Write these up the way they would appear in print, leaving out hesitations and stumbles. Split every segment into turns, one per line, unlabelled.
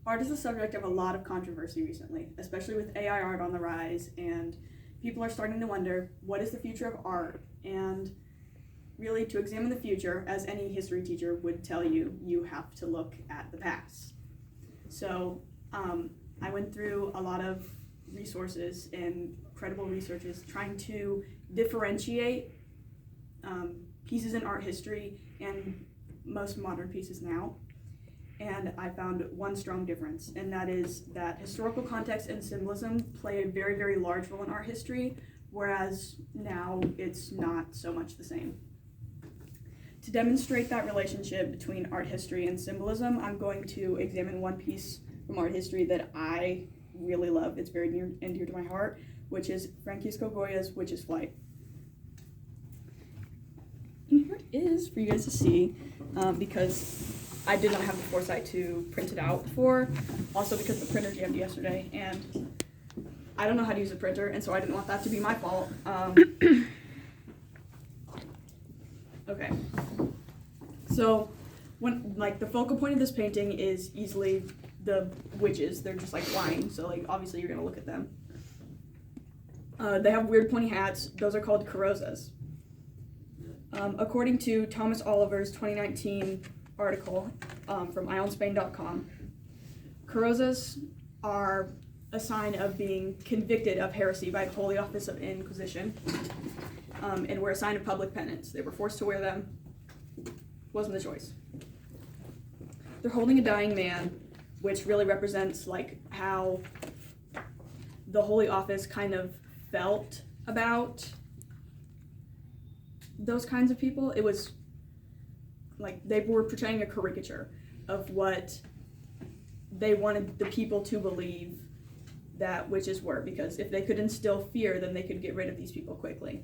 Art is the subject of a lot of controversy recently, especially with AI art on the rise, and people are starting to wonder, what is the future of art? And really, to examine the future, as any history teacher would tell you, you have to look at the past. So I went through a lot of resources and credible researches trying to differentiate pieces in art history and most modern pieces now. And I found one strong difference, and that is that historical context and symbolism play a very, very large role in art history, whereas now it's not so much the same. To demonstrate that relationship between art history and symbolism, I'm going to examine one piece from art history that I really love. It's very near and dear to my heart, which is Francisco Goya's Witch's Flight. And here it is for you guys to see, because I did not have the foresight to print it out before, also because the printer jammed yesterday, and I don't know how to use a printer, and so I didn't want that to be my fault. Okay, so when the focal point of this painting is easily the witches. They're just flying, so obviously you're gonna look at them. They have weird pointy hats. Those are called carrozas. According to Thomas Oliver's 2019 article from ionspain.com, carrozas are a sign of being convicted of heresy by the Holy Office of Inquisition, and were a sign of public penance. They were forced to wear them. Wasn't a choice. They're holding a dying man, which really represents how the Holy Office kind of felt about those kinds of people. It was they were portraying a caricature of what they wanted the people to believe that witches were, because if they could instill fear, then they could get rid of these people quickly.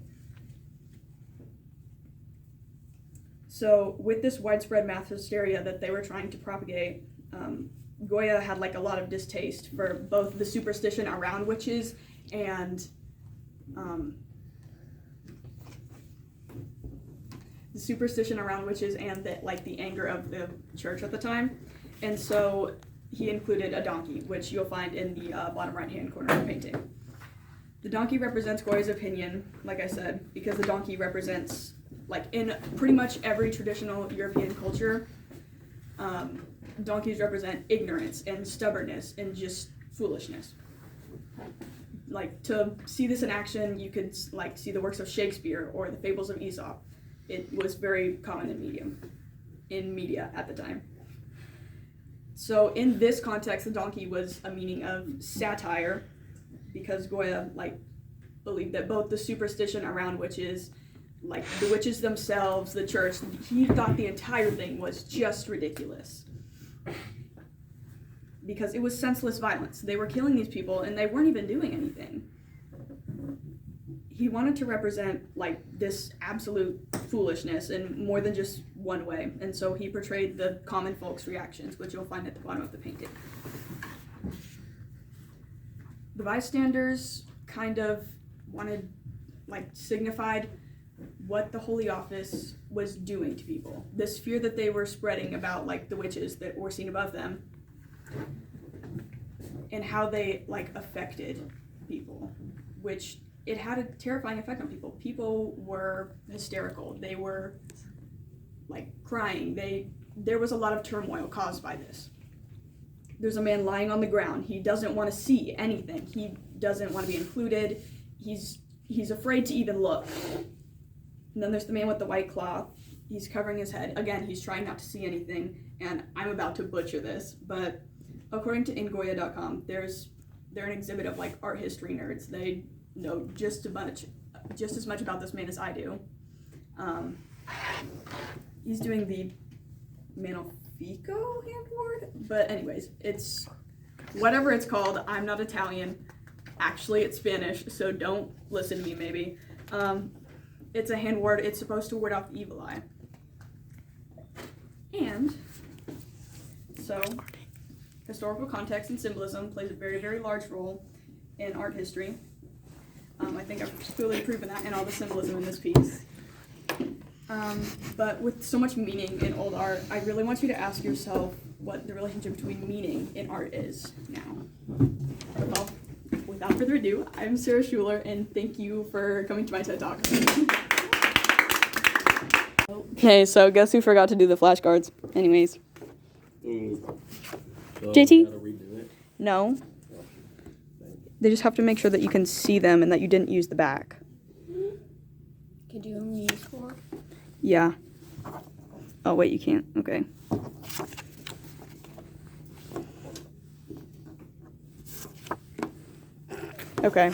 So with this widespread mass hysteria that they were trying to propagate, Goya had a lot of distaste for both the superstition around witches and the anger of the church at the time. And so he included a donkey, which you'll find in the bottom right-hand corner of the painting. The donkey represents Goya's opinion, like I said, because the donkey represents, in pretty much every traditional European culture, donkeys represent ignorance and stubbornness and just foolishness. To see this in action, you could see the works of Shakespeare or the fables of Aesop. It was very common in media at the time. So in this context, the donkey was a meaning of satire, because Goya believed that both the superstition around witches, the witches themselves, the church, he thought the entire thing was just ridiculous, because it was senseless violence. They were killing these people and they weren't even doing anything. He wanted to represent this absolute foolishness in more than just one way, and so he portrayed the common folks' reactions, which you'll find at the bottom of the painting. The bystanders kind of signified what the Holy Office was doing to people. This fear that they were spreading about the witches that were seen above them, and how they affected people, which it had a terrifying effect on people. People were hysterical. They were crying. There was a lot of turmoil caused by this. There's a man lying on the ground. He doesn't want to see anything. He doesn't want to be included. He's afraid to even look. And then there's the man with the white cloth. He's covering his head. Again, he's trying not to see anything, and I'm about to butcher this, but according to ingoya.com, they're an exhibit of art history nerds. They know just as much about this man as I do. He's doing the Magnifico handboard, but anyways, it's whatever it's called. I'm not Italian. Actually, it's Spanish, so don't listen to me, maybe. It's a hand ward. It's supposed to ward off the evil eye. And so, historical context and symbolism plays a very, very large role in art history. I think I've clearly proven that in all the symbolism in this piece. But with so much meaning in old art, I really want you to ask yourself, what the relationship between meaning in art is now. Well, without further ado, I'm Sarah Schuller, and thank you for coming to my TED Talk. Okay, so guess who forgot to do the flashcards? Anyways.
So
JT?
gotta redo it?
No. They just have to make sure that you can see them and that you didn't use the back.
Could you only use 4?
Yeah. Oh, wait, you can't. Okay. Okay.